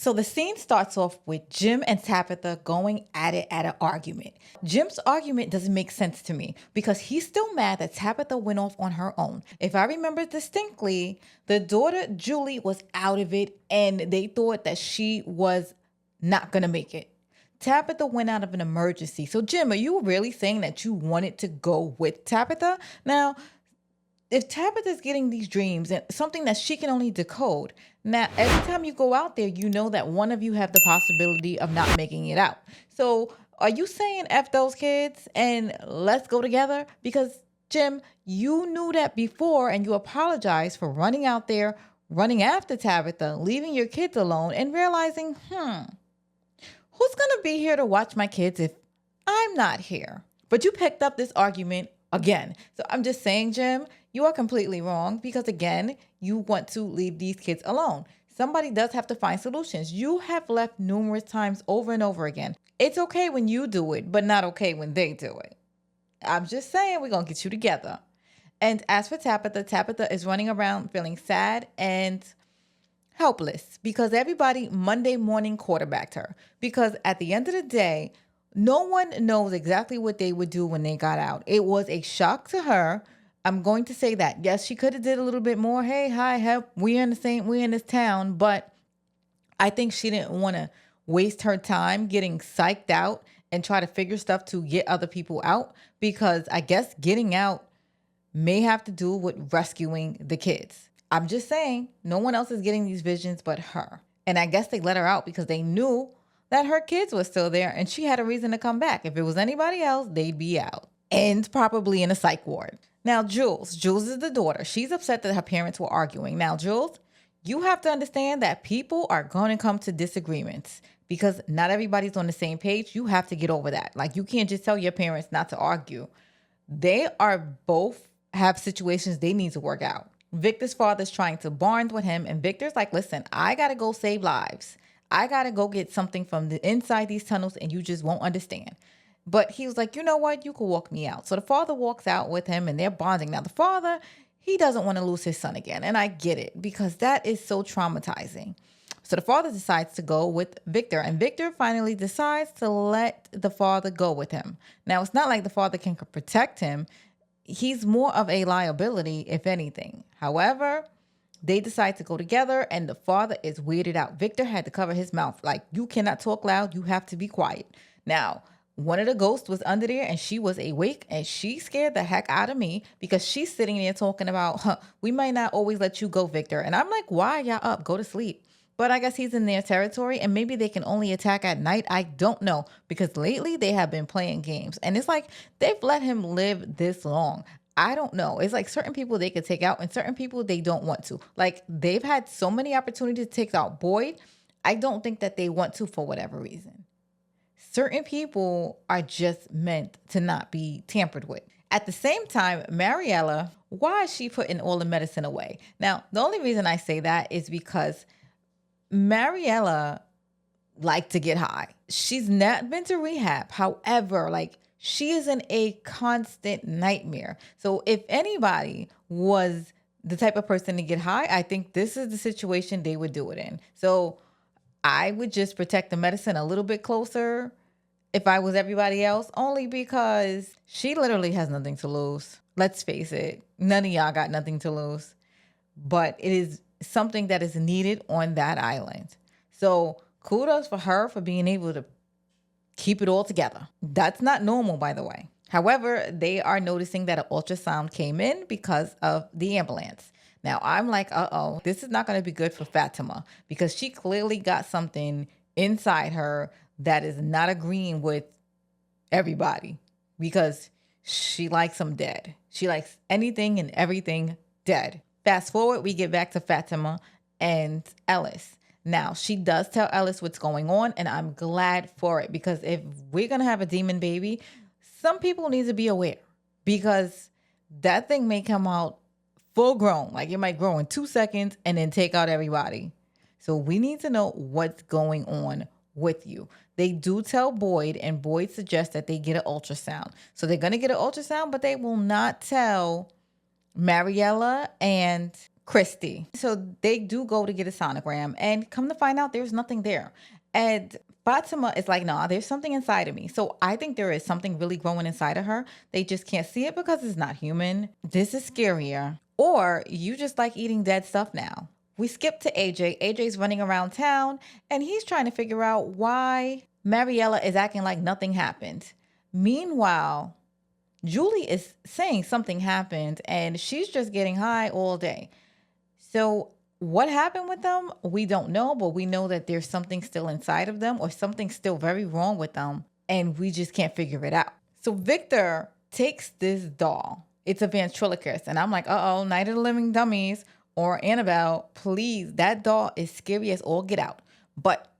So the scene starts off with Jim and Tabitha going at it at an argument. Jim's argument doesn't make sense to me because he's still mad that Tabitha went off on her own. If I remember distinctly, the daughter Julie was out of it and they thought that she was not going to make it. Tabitha went out of an emergency. So Jim, are you really saying that you wanted to go with Tabitha? Now, if Tabitha's getting these dreams and something that she can only decode, now every time you go out there, you know that one of you have the possibility of not making it out. So are you saying F those kids and let's go together? Because Jim, you knew that before and you apologized for running out there, running after Tabitha, leaving your kids alone and realizing, who's going to be here to watch my kids if I'm not here? But you picked up this argument again. So I'm just saying, Jim, you are completely wrong because, again, you want to leave these kids alone. Somebody does have to find solutions. You have left numerous times over and over again. It's okay when you do it, but not okay when they do it. I'm just saying we're going to get you together. And as for Tabitha, Tabitha is running around feeling sad and helpless because everybody Monday morning quarterbacked her. Because at the end of the day, no one knows exactly what they would do when they got out. It was a shock to her. I'm going to say that. Yes, she could have did a little bit more. Hey, hi, help. We're in this town. But I think she didn't want to waste her time getting psyched out and try to figure stuff to get other people out. Because I guess getting out may have to do with rescuing the kids. I'm just saying, no one else is getting these visions but her. And I guess they let her out because they knew that her kids were still there and she had a reason to come back. If it was anybody else, they'd be out and probably in a psych ward. Now, Jules is the daughter. She's upset that her parents were arguing. Now, Jules, you have to understand that people are going to come to disagreements because not everybody's on the same page. You have to get over that. Like, you can't just tell your parents not to argue. They are both have situations they need to work out. Victor's father's trying to bond with him, and Victor's like, listen, I got to go save lives. I got to go get something from the inside these tunnels, and you just won't understand. But he was like, you know what? You can walk me out. So the father walks out with him, and they're bonding. Now, the father, he doesn't want to lose his son again, and I get it, because that is so traumatizing. So the father decides to go with Victor, and Victor finally decides to let the father go with him. Now, it's not like the father can protect him. He's more of a liability, if anything. However, they decide to go together, and the father is weirded out. Victor had to cover his mouth. Like, you cannot talk loud. You have to be quiet. Now, one of the ghosts was under there, and she was awake, and she scared the heck out of me because she's sitting there talking about, we might not always let you go, Victor. And I'm like, why y'all up? Go to sleep. But I guess he's in their territory, and maybe they can only attack at night. I don't know, because lately they have been playing games, and it's like they've let him live this long. I don't know. It's like certain people they could take out, and certain people they don't want to. Like, they've had so many opportunities to take out Boyd. I don't think that they want to for whatever reason. Certain people are just meant to not be tampered with. At the same time, Mariella, why is she putting all the medicine away? Now, the only reason I say that is because Mariella liked to get high. She's not been to rehab. However, like, she is in a constant nightmare. So if anybody was the type of person to get high, I think this is the situation they would do it in. So I would just protect the medicine a little bit closer if I was everybody else, only because she literally has nothing to lose. Let's face it, none of y'all got nothing to lose. But it is something that is needed on that island. So kudos for her for being able to keep it all together. That's not normal, by the way. However, they are noticing that an ultrasound came in because of the ambulance. Now, I'm like, this is not going to be good for Fatima because she clearly got something inside her that is not agreeing with everybody because she likes them dead. She likes anything and everything dead. Fast forward, we get back to Fatima and Ellis. Now, she does tell Ellis what's going on, and I'm glad for it because if we're going to have a demon baby, some people need to be aware because that thing may come out full grown. Like, it might grow in 2 seconds and then take out everybody. So we need to know what's going on with you. They do tell Boyd, and Boyd suggests that they get an ultrasound. So they're going to get an ultrasound, but they will not tell Mariella and Christy. So they do go to get a sonogram and come to find out there's nothing there. And Fatima is like, nah, there's something inside of me. So I think there is something really growing inside of her. They just can't see it because it's not human. This is scarier. Or you just like eating dead stuff now. We skip to AJ. AJ's running around town and he's trying to figure out why Mariella is acting like nothing happened. Meanwhile, Julie is saying something happened and she's just getting high all day. So what happened with them? We don't know, but we know that there's something still inside of them or something still very wrong with them, and we just can't figure it out. So Victor takes this doll. It's a ventriloquist, and I'm like, uh-oh, Night of the Living Dummies or Annabelle, please. That doll is scary as all get out. But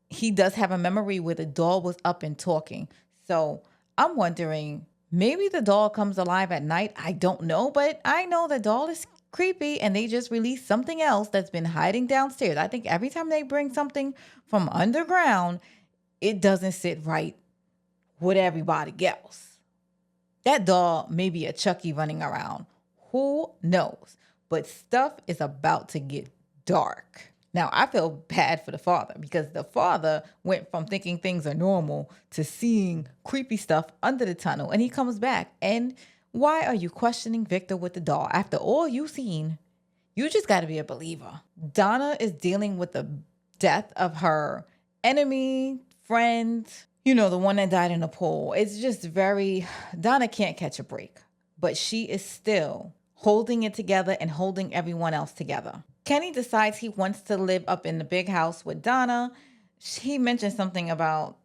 he does have a memory where the doll was up and talking. So I'm wondering, maybe the doll comes alive at night. I don't know, but I know the doll is creepy and they just released something else that's been hiding downstairs. I think every time they bring something from underground, it doesn't sit right with everybody else. That doll may be a Chucky running around. Who knows? But stuff is about to get dark. Now, I feel bad for the father because the father went from thinking things are normal to seeing creepy stuff under the tunnel. And he comes back. And why are you questioning Victor with the doll? After all you've seen, you just got to be a believer. Donna is dealing with the death of her enemy, friend, you know, the one that died in the pool. It's just Donna can't catch a break, but she is still holding it together and holding everyone else together. Kenny decides he wants to live up in the big house with Donna. He mentioned something about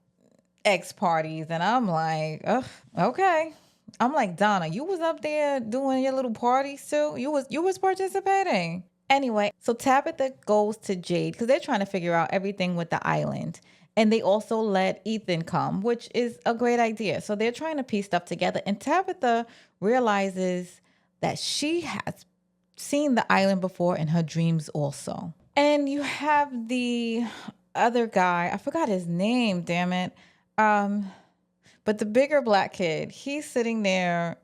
ex parties, and I'm like, ugh, okay. I'm like, Donna, you was up there doing your little parties too? You was participating. Anyway, so Tabitha goes to Jade because they're trying to figure out everything with the island. And they also let Ethan come, which is a great idea. So they're trying to piece stuff together. And Tabitha realizes that she has seen the island before in her dreams also. And you have the other guy, I forgot his name, damn it. But the bigger black kid, he's sitting there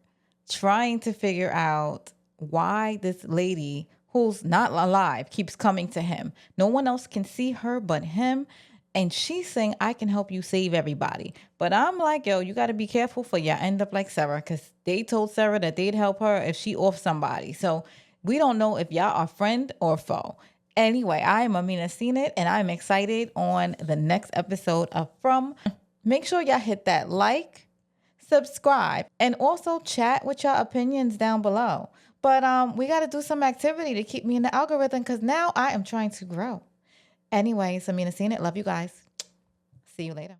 trying to figure out why this lady who's not alive keeps coming to him. No one else can see her but him. And she's saying, I can help you save everybody. But I'm like, yo, you got to be careful for you end up like Sarah, because they told Sarah that they'd help her if she off somebody. So we don't know if y'all are friend or foe. Anyway, I am Amina Seen It, and I'm excited on the next episode of From. Make sure y'all hit that like, subscribe, and also chat with your opinions down below. But we got to do some activity to keep me in the algorithm because now I am trying to grow. Anyways, Amina Seen It. Love you guys. See you later.